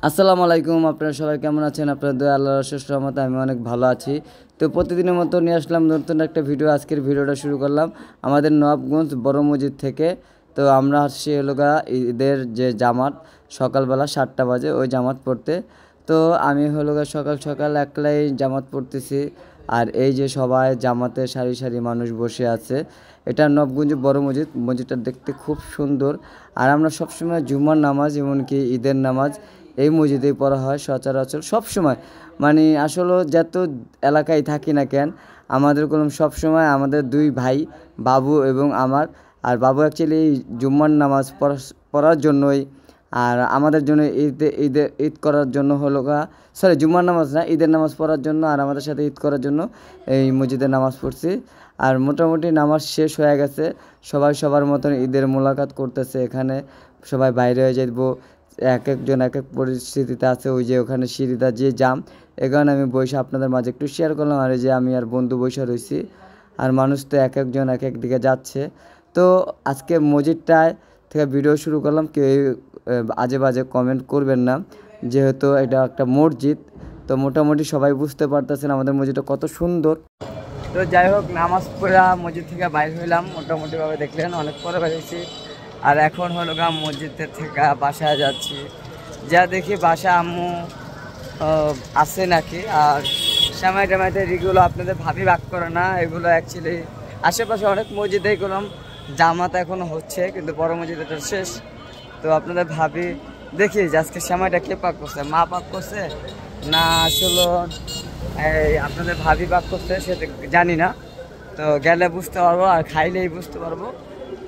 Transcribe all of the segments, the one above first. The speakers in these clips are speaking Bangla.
আসসালামু আলাইকুম, আপনারা সবাই কেমন আছেন? আপনাদের দয়া আল্লাহর অশেষ রহমতে আমি অনেক ভালো আছি। তো প্রতিদিনের মতো নিয়ে আসলাম নতুন একটা ভিডিও। আজকের ভিডিওটা শুরু করলাম আমাদের নবাবগঞ্জ বড় মসজিদ থেকে। তো আমরা আসছি হলোগা ঈদের যে জামাত সকালবেলা 7টা বাজে ওই জামাত পড়তে। তো আমি হলোগা সকাল সকাল একলাই জামাত পড়তেছি। আর এই যে সবাই জামাতে সারি সারি মানুষ বসে আছে, এটা নবাবগঞ্জ বড় মসজিদ। মসজিদটা দেখতে খুব সুন্দর। আর আমরা সবসময় জুমার নামাজ এমনকি ঈদের নামাজ এই মসজিদেই পড়া হয় সচরাচর সবসময়। মানে আসলে যত এলাকায় থাকি না কেন, আমাদের কোনো সবসময় আমাদের দুই ভাই বাবু এবং আমার। আর বাবু অ্যাকচুয়ালি জুম্মার নামাজ পড়ার জন্যই, আর আমাদের জন্য ঈদ করার জন্য হলো জুম্মার নামাজ না, ঈদের নামাজ পড়ার জন্য আর আমাদের সাথে ঈদ করার জন্য এই মসজিদে নামাজ পড়ছি। আর মোটামুটি নামাজ শেষ হয়ে গেছে, সবাই সবার মতন ঈদের মোলাকাত করতেছে। এখানে সবাই বাইরে হয়ে যাইব, এক একজন এক এক পরিস্থিতিতে আছে। ওই যে ওখানে সিঁড়িটা যে জাম, এখানে আমি বসে আপনাদের মাঝে একটু শেয়ার করলাম। আর এই যে আমি আর বন্ধু বসে রয়েছি, আর মানুষ তো এক একজন এক এক দিকে যাচ্ছে। তো আজকে মসজিদটায় থেকে ভিডিও শুরু করলাম, কেউ আজে বাজে কমেন্ট করবেন না, যেহেতু এটা একটা মসজিদ। তো মোটামুটি সবাই বুঝতে পারতেছেন আমাদের মসজিদটা কত সুন্দর। তো যাই হোক, নামাজ পড়া মসজিদ থেকে বাইর হইলাম, মোটামুটিভাবে দেখলেন অনেক পরে বেরিয়েছি। আর এখন হলো মসজিদের থেকে বাসায় যাচ্ছি। যা দেখি বাসা আম্মু আছে নাকি। আর সামাই টামাইতে এগুলো আপনাদের ভাবি ভাগ করে না, এগুলো অ্যাকচুয়ালি আশেপাশে অনেক মসজিদেই করলাম জামাত এখনও হচ্ছে, কিন্তু বড় মসজিদটা শেষ। তো আপনাদের ভাবি দেখি যে আজকে সময়টা কে পাক করছে, মা পাক করছে না আসলে এই আপনাদের ভাবি পাক করছে, সেটা জানি না। তো গেলে বুঝতে পারবো, আর খাইলেই বুঝতে পারবো।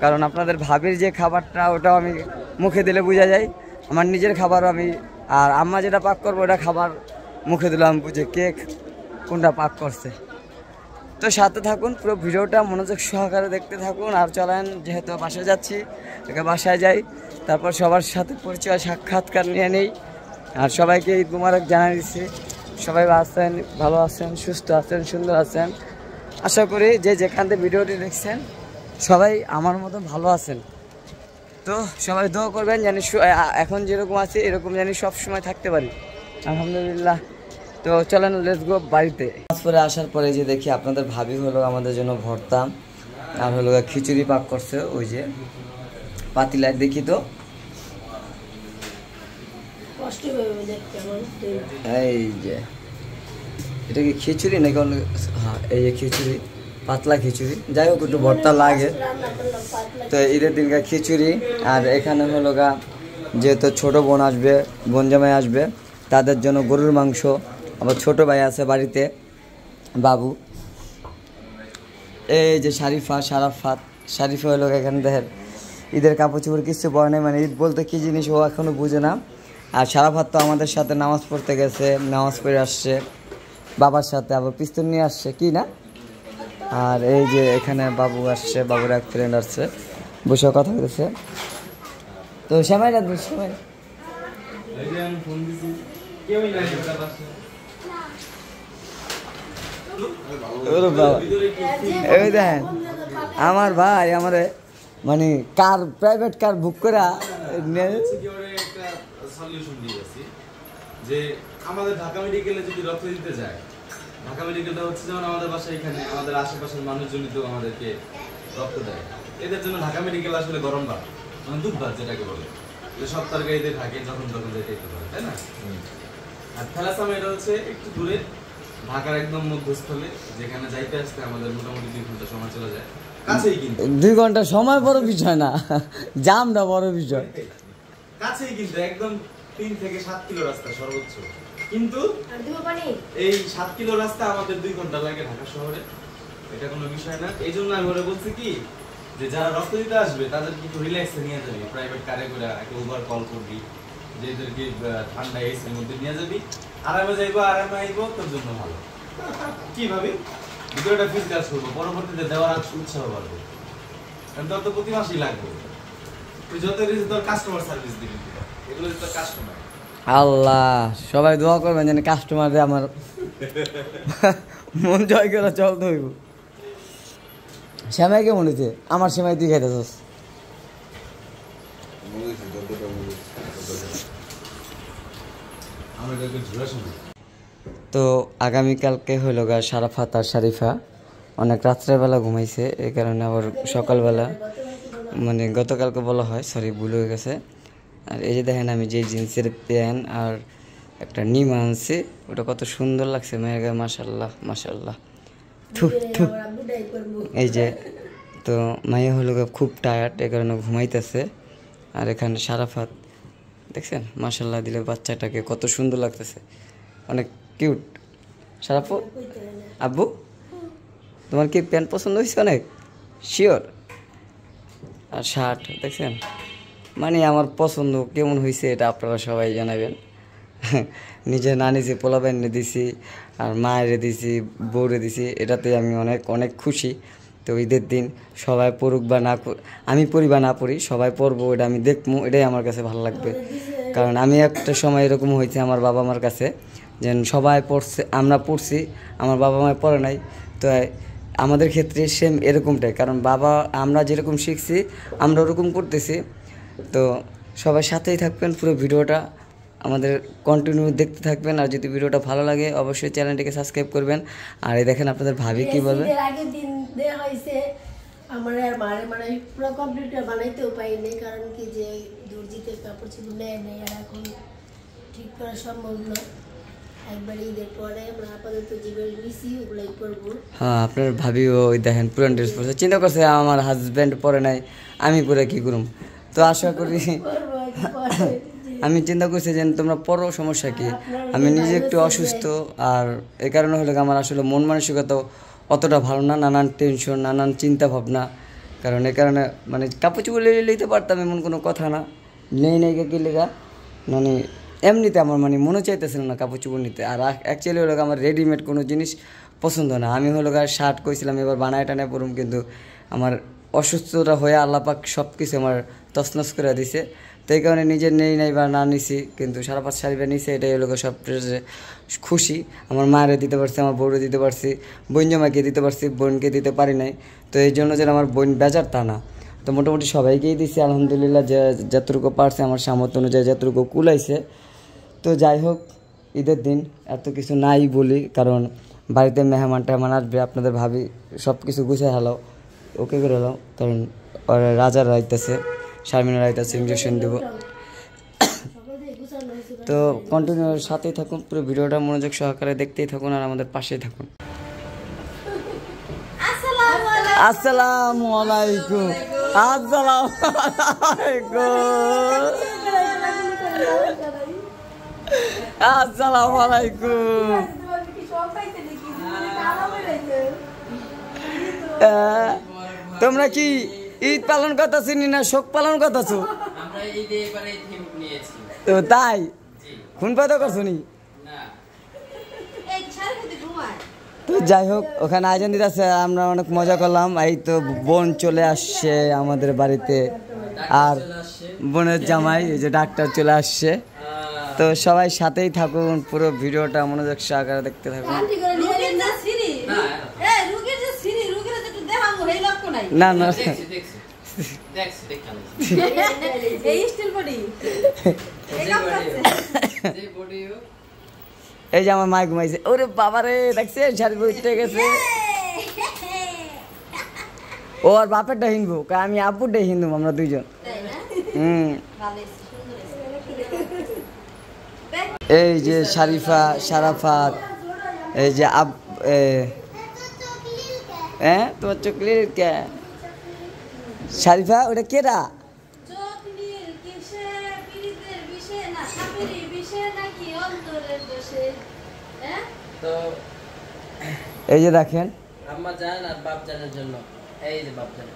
কারণ আপনাদের ভাবির যে খাবারটা ওটাও আমি মুখে দিলে বোঝা যায়, আমার নিজের খাবারও আমি, আর আম্মা যেটা পাক করবো ওটা খাবার মুখে দিলাম বুঝে কে কোনটা পাক করছে। তো সাথে থাকুন, পুরো ভিডিওটা মনোযোগ সহকারে দেখতে থাকুন। আর চলেন, যেহেতু বাসায় যাচ্ছি, বাসায় যাই, তারপর সবার সাথে পরিচয় সাক্ষাৎকার নিয়ে নেই। আর সবাইকে ঈদ মুবারক জানিয়ে দিচ্ছি। সবাই আছেন, ভালো আছেন, সুস্থ আছেন, সুন্দর আছেন। আশা করি যে যেখান থেকে ভিডিওটি দেখছেন সবাই আমার মতো ভালো আছেন। তো সবাই দোয়া করবেন জানি এখন যেরকম আছে এরকম জানি সব সময় থাকতে পারি, আলহামদুলিল্লাহ। তো চলেন, লেটস গো বাড়িতে। পরে আসার পরে যে দেখি আপনাদের ভাবি হলো আমাদের জন্য ভর্তা আর হলো খিচুড়ি পাক করছে, ওই যে পাতিলায় দেখি। তো এই যে এটা কি খিচুড়ি নাকি? হ্যাঁ, এই যে খিচুড়ি, পাতলা খিচুড়ি। যাই হোক, একটু ভর্তা লাগে। তো ঈদের দিনকার খিচুড়ি। আর এখানে হলো যেহেতু ছোটো বোন আসবে, বোন জামাই আসবে, তাদের জন্য গরুর মাংস। আবার ছোটো ভাই আছে বাড়িতে, বাবু। এই যে শারিফা হলো এখানে দেখেন ঈদের কাপড় চোপড় কিছু পরে নেই, মানে ঈদ বলতে কী জিনিস ও এখনও বুঝে না। আর শারাফাত তো আমাদের সাথে নামাজ পড়তে গেছে, নামাজ পড়ে আসছে বাবার সাথে, আবার পিস্তল নিয়ে আসছে কি না। আর এই যে এখানে বাবু আসছে, বাবুর এক ফ্রেন্ড আসছে, বসে কথা বলতেছে। তো সময় না সময় এই দেখেন আমার ভাই আমারে মানে কার, প্রাইভেট কার বুক করে যে আমাদের ঢাকা মেডিকেলে যদি রক্ত দিতে যায়, ঢাকা মেডিকেলটা হচ্ছে যেমন আমাদের বাসায় এখানে আমাদের আশেপাশের মানুষজনই তো আমাদেরকে রক্ত দেয়। এদের জন্য ঢাকা মেডিকেল আসলে গরম ভাত, মানে দুধ ভাত যেটাকে বলে, সব তরকারিতে থাকে, যখন তখন যেতে পারে, তাই না? আর থ্যালাসেমিয়াটা হচ্ছে একটু দূরে, ঢাকার একদম মধ্যস্থলে, যেখানে যাইতে আসতে আমাদের মোটামুটি 2 ঘন্টা সময় চলে যায়। কাছেই, কিন্তু 2 ঘন্টা সময় বড় বিষয় না, জামটা বড় বিষয়। কাছেই, কিন্তু একদম 3 থেকে 7 কিলো রাস্তা সর্বোচ্চ। কিন্তু এই 7 কিলো রাস্তা আমাদের 2 ঘন্টা লাগে ঢাকা শহরে, এটা কোনো বিষয় না। এই জন্য আমি ওরা বলছি কি, যে যারা রক্ত দিতে আসবে তাদের কিন্তু রিল্যাক্সে নিয়ে যাবি, প্রাইভেট কারে করে একটা উবার কল করবি, যেদেরকে ঠান্ডা এসির মধ্যে নিয়ে যাবি, আরামে যাইবো, আরামে আইবো, তোর জন্য ভালো। কি ভাবি ভিডিওটা ফিল কাজ করবো, পরবর্তীতে দেওয়ার উৎসাহ বাড়বে, কারণ তোর তো প্রতি মাসেই লাগবে। তুই যত তোর কাস্টমার সার্ভিস দিবি, এগুলো তোর কাস্টমার। আল্লাহ, সবাই দোয়া করবেন যেন কাস্টমারদের আমার মন জয় করে চলতে হইব। সেমাই কেমন হয়েছে? আমার সেমাই তুই খাইতেছস। আমরা এটাকে ঝুলা শুনি। তো আগামীকালকে হইল গা সারাফাত আর শারিফা অনেক রাত্রেবেলা ঘুমাইছে, এই কারণে আবার সকালবেলা মানে গতকালকে বলা হয়, সরি ভুল হয়ে গেছে। আর এই যে দেখেন আমি যে জিন্সের প্যান্ট আর একটা নিমা আনছি, ওটা কত সুন্দর লাগছে মেয়ের গায়ে, মাশাল্লাহ মাশাল্লাহ। থু থু। এই যে তো মাইয়া হলো খুব টায়ার্ড, এই কারণে ঘুমাইতেছে। আর এখানে সারাফাত দেখছেন মাশাল্লাহ দিলে বাচ্চাটাকে কত সুন্দর লাগতেছে, অনেক কিউট। সারাফু আব্বু তোমার কি প্যান্ট পছন্দ হয়েছে অনেক? শিওর? আর শার্ট দেখছেন, মানে আমার পছন্দ কেমন হয়েছে এটা আপনারা সবাই জানাবেন। নিজে না নিজে পোলা এনে দিছি, আর মায়েরে দিছি, বউরে দিছি, এটাতে আমি অনেক অনেক খুশি। তো ঈদের দিন সবাই পড়ুক বা না, আমি পড়ি বা না পড়ি, সবাই পড়বো, এটা আমি দেখবো, এটাই আমার কাছে ভালো লাগবে। কারণ আমি একটা সময় এরকম হয়েছে আমার বাবা মার কাছে, যে সবাই পড়ছে আমরা পড়ছি, আমার বাবা মায় পড়ে নাই। তো আমাদের ক্ষেত্রে সেম এরকমটাই, কারণ বাবা আমরা যেরকম শিখছি আমরা ওরকম করতেছি। তো সবাই সাথেই থাকবেন, পুরো ভিডিওটা আমাদের কন্টিনিউ দেখতে থাকবেন। আর যদি ভিডিওটা ভালো লাগে অবশ্যই চ্যানেলটিকে সাবস্ক্রাইব করবেন। আর এই দেখেন আপনাদের ভাবি কি বলবে, আগের দিন দেওয়া হয়েছে আমার আর মারে মানে পুরো কমপ্লিট বানাইতেও পাইনি, কারণ কি যে দর্জিতে কাপড় ছিল নেয় নেই, আর এখন ঠিক করা সম্ভব না। একবার ঈদের পরে আমরা আপাতত যেগুলো নিছি ওগুলোই করবো। হ্যাঁ আপনার ভাবিও ওই দেখেন পুরান ড্রেস পরছে, চিন্তা করছে আমার হাজব্যান্ড পরে নাই, আমি পরে কি করুম। তো আশা করি আমি চিন্তা করছি যে তোমরা পড়ো, সমস্যা কি, আমি নিজে একটু অসুস্থ, আর এই কারণে হলো আমার আসলে মন মানসিকতা অতটা ভালো না, নানান টেনশন নানান চিন্তা ভাবনা, কারণ এই কারণে মানে কাপড় চুপড় নিতে পারতাম এমন কোনো কথা না, নেই কি লেগা মানে এমনিতে আমার মানে মনে চাইতেছিল না কাপড় চুপড় নিতে। আর অ্যাকচুয়ালি হলো আমার রেডিমেড কোনো জিনিস পছন্দ না, আমি হলো শার্ট কইছিলাম এবার বানায় টানায় পরুম, কিন্তু আমার অসুস্থতা হয়ে আল্লাপাক সব কিছু আমার তছনছ করে দিছে। তো এই কারণে নিজের নেই নাই বা না নিছি, কিন্তু সারাপাত শাড়িটা নিছে, এটাই হলো সব খুশি। আমার মায়ের দিতে পারছি, আমার বউরে দিতে পারছি, বোন জামাইকে দিতে পারছি, বোনকে দিতে পারি নাই। তো এই জন্য যেন আমার বোন বেজার তা না, তো মোটামুটি সবাইকেই দিছি আলহামদুলিল্লাহ, যে যতটুকু পারছে আমার সামর্থ্য অনুযায়ী যতটুকু কুলাইছে। তো যাই হোক ঈদের দিন এত কিছু নাই বলি, কারণ বাড়িতে মেহমান টেহমান আসবে, আপনাদের ভাবি সব কিছু গুছিয়ে হালাও, ওকে করে হালাও, কারণ ওরা রাজার রাইতেছে, শারমিনা রাইতেছে, ইঞ্জেকশন দেবো। তো কন্টিনিউ সাথেই থাকুন, পুরো ভিডিওটা মনোযোগ সহকারে দেখতেই থাকুন, আর আমাদের পাশেই থাকুন। আসসালামু আলাইকুম। আসসালামু আলাইকুম। আসসালামু আলাইকুম। তোমরা কি ঈদ পালন করতেছি না শোক পালন করতেছো? তো তাই খুন পাতা করছো নি? তো যাই হোক ওখানে আয়োজন দিতে আছে, আমরা অনেক মজা করলাম। এই তো বোন চলে আসছে আমাদের বাড়িতে, আর বোনের জামাই এই যে ডাক্তার চলে আসছে। তো সবাই সাথেই থাকুন, পুরো ভিডিওটা মনোযোগ সহকারে দেখতে থাকুন। না না এই যে আমার মা ঘুমাইছে, ওরে বাবারে দেখছে শাড়ি উঠে গেছে। ও আর বাপেরটা হিন্দু, আমি আপুরটাই হিন্দু, আমরা দুইজন। এই যে শারিফা সারাফাত, এই যে তোমার চকলেট কে শারিফা, ওটা কেডা? এই যে দেখেন আম্মা জান আর বাপ জানের জন্য, এই যে বাপ জান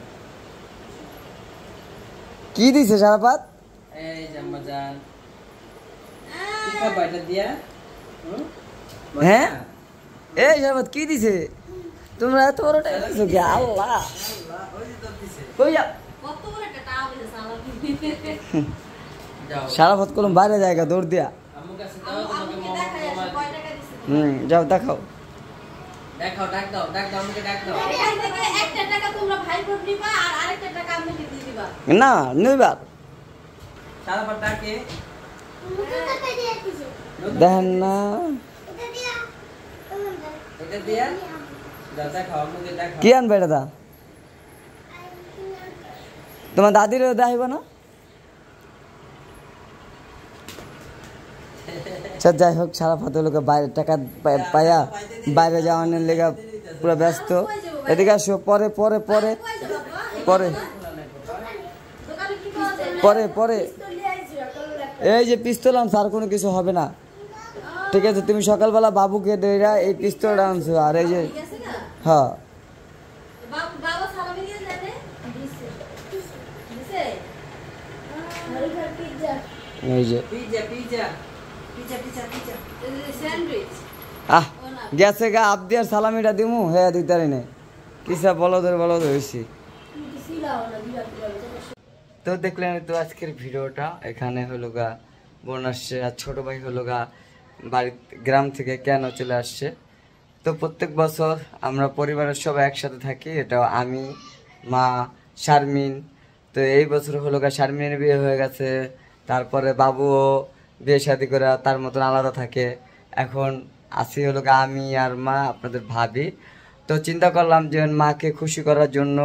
কি দিছে সারাফাত, এই যে আম্মা জান কি খাবা এটা দিয়া? হ্যাঁ এই সারাফাত কি দিছে? তোমরা এত বড় টাকা দিছো কি? আল্লাহ কই যা সারাফাত কলম বাইরে জায়গা দৌড় দিয়া। আম্মু কাছে দাও, তোমাকে মোবাইল যাও দেখাও, দেখাও, ডাক দাও আমাকে ডাক দাও। এখান থেকে একটা টাকা তোমরা ভাই বোন দিবা, আর আরেকটা টাকা আমাকে দিয়ে দিবা। না নইবা সারাফাত ডাকে দেখেন না এটা দিয়া দাদা খাওয়া মুখে দেখা কি আনবে এটা দা তোমার দাদির দেখাইব না আচ্ছা যাই হোক সারা ফাতে লোকে বাইরে টাকা পাইয়া বাইরে যাওয়ানোর লেগে পুরো ব্যস্ত এদিকে আসো পরে পরে পরে পরে পরে পরে এই যে পিস্তল আনছো আর কোনো কিছু হবে না ঠিক আছে তুমি সকালবেলা বাবুকে দেয়া এই পিস্তলটা আনছো আর এই যে হ্যাঁ এই যে pizza pizza pizza pizza pizza sandwich আহ গেছে গা আবদি আর সালামিটা দিমু হ্যাঁ দিতারি নেই কিসা বলদ হয়েছি তো দেখলেন তো আজকের ভিডিওটা এখানে হলো গা বোন আসছে আর ছোট ভাই হলো গা বাড়ি গ্রাম থেকে কেন চলে আসছে তো প্রত্যেক বছর আমরা পরিবারের সবাই একসাথে থাকি এটা আমি মা শারমিন তো এই বছর হলো গা শারমিনের বিয়ে হয়ে গেছে তারপরে বাবুও বিয়ে শাদী করে তার মতন আলাদা থাকে এখন আসি হলো গা আমি আর মা আপনাদের ভাবি তো চিন্তা করলাম যে মাকে খুশি করার জন্য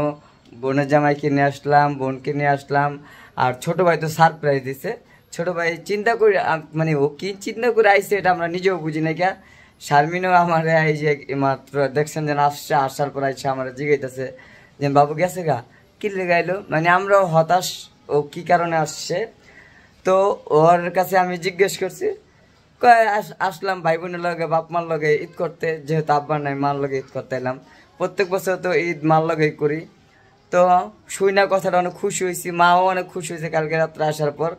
বোনের জামাইকে নিয়ে আসলাম বোনকে নিয়ে আসলাম আর ছোট ভাই তো সারপ্রাইজ দিছে ছোট ভাই চিন্তা করে মানে ও কি চিন্তা করে আইছে এটা আমরা নিজেও বুঝি না কে শারমিনও আমার এই যে মাত্র দেখছেন যেন আসছে আসার পর আইসে আমার জিগাইতেছে যে বাবু গেছে গা কি লেগাইলো মানে আমরাও হতাশ ও কি কারণে আসছে তো ওর কাছে আমি জিজ্ঞেস করছি আসলাম ভাই বোনের লগে বাপ মার লগে ঈদ করতে যেহেতু আব্বার নাই মার লগে ঈদ করতে এলাম প্রত্যেক বছর তো ঈদ মার লগেই করি তো শুই না কথাটা অনেক খুশি হয়েছি মাও অনেক খুশি হয়েছে কালকে রাত্রে আসার পর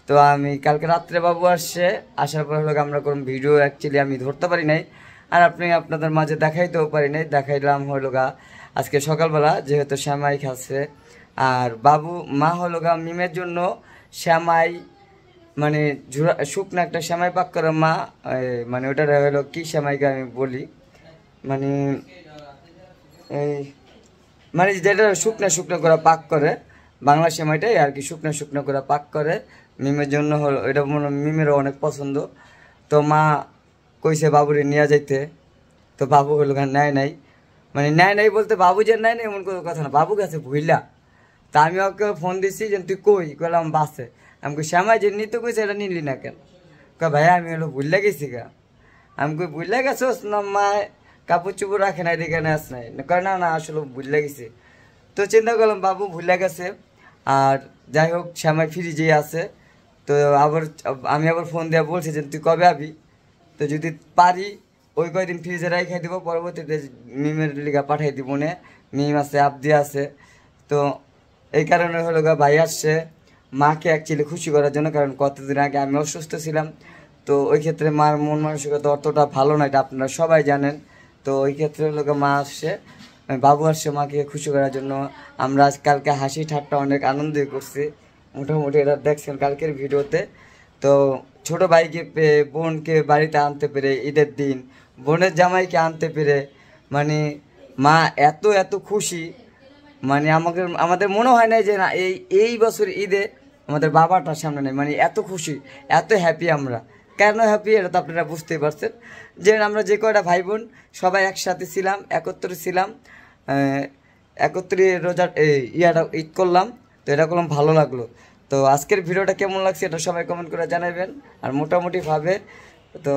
তো আমি কালকে রাত্রে বাবু আসছে আসার পর হলো আমরা কোনো ভিডিও অ্যাকচুয়ালি আমি ধরতে পারি নাই আর আপনাদের মাঝে দেখাইতেও পারি নাই দেখাইলাম হলো গা আজকে সকালবেলা যেহেতু শ্যামাই খাচ্ছে আর বাবু মা হলো গা মিমের জন্য শ্যামাই মানে শুকনো একটা শ্যামাই পাক করে মা মানে ওটা হলো কি শ্যামাইকে আমি বলি মানে এই মানে যেটা শুকনো শুকনো করে পাক করে বাংলা শ্যামাইটাই আর কি শুকনো শুকনো করে পাক করে মিমের জন্য হলো এটা মিমেরও অনেক পছন্দ তো মা কইছে বাবুরে নিয়ে যাইতে তো বাবু হলো নেয় নাই মানে নেয় নাই বলতে বাবু যে নেয় না এমন কোনো কথা না বাবু গেছে ভুইলা তা আমি ওকে ফোন দিচ্ছি যে তুই কই কইলাম বাসে আমি কই শ্যামাই যে নিতে কইছে এটা নিলি না কেন কয় ভাইয়া আমি হলো ভুললে গেছি গা আমি কই ভুললে গেছোস না মা কাপড় চুপড় রাখে নাই দেখে আস নাই কয় না না আসলে ভুললে গেছি তো চিন্তা করলাম বাবু ভুলে গেছে আর যাই হোক শ্যামাই ফ্রিজে আছে তো আমি আবার ফোন দেওয়া বলছি যে তুই কবে আবি তো যদি পারি ওই কয়দিন ফ্রিজে রাখাই দেবো পরবর্তীতে মিমের লিগা পাঠাই দিব নে মিম আছে আবদি আছে তো এই কারণে হলো গা ভাই আসছে মাকে অ্যাকচুয়ালি খুশি করার জন্য কারণ কতদিন আগে আমি অসুস্থ ছিলাম তো ওই ক্ষেত্রে মার মন মানসিকতা অতটা ভালো না এটা আপনারা সবাই জানেন তো ওই ক্ষেত্রে হলো গা মা আসছে বাবু আসছে মাকে খুশি করার জন্য আমরা কালকে হাসি ঠাট্টা অনেক আনন্দই করছি মোটামুটি এটা দেখছেন কালকের ভিডিওতে তো ছোট ভাইকে পেয়ে বোনকে বাড়িতে আনতে পেরে ঈদের দিন বোনের জামাইকে আনতে পেরে মানে মা এত এত খুশি মানে আমাদের মনে হয় না যে না এই বছর ঈদে আমাদের বাবাটার সামনে নেই মানে এত খুশি এত হ্যাপি আমরা কেন হ্যাপি এটা তো আপনারা বুঝতেই পারছেন যে আমরা যে কয়টা ভাই বোন সবাই একসাথে ছিলাম একত্রে ছিলাম একত্রে রোজার ঈদ করলাম তো এটা করলাম ভালো লাগলো তো আজকের ভিডিওটা কেমন লাগছে এটা সবাই কমেন্ট করে জানাবেন আর মোটামুটিভাবে তো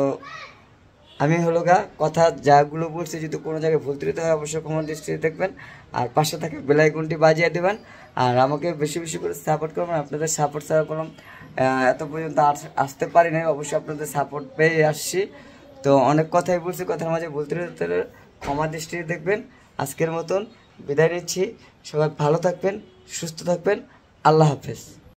আমি হলো গা কথা যাগুলো বলছি যদি কোনো জায়গায় ভুল ত্রুটি হয় অবশ্যই কমেন্ট দৃষ্টিতে দেখবেন আর পাশে থাকে বেল আইকনটি বাজিয়ে দেবেন আর আমাকে বেশি বেশি করে সাপোর্ট করবেন আপনাদের সাপোর্ট ছাড়া করলাম এত পর্যন্ত আসতে পারি নাই অবশ্যই আপনাদের সাপোর্ট পেয়ে আসছি তো অনেক কথাই বলছি কথার মাঝে ভুল ত্রুটি ক্ষমা দৃষ্টিতে দেখবেন আজকের মতন বিদায় নিচ্ছি সবাই ভালো থাকবেন সুস্থ থাকবেন আল্লাহ হাফেজ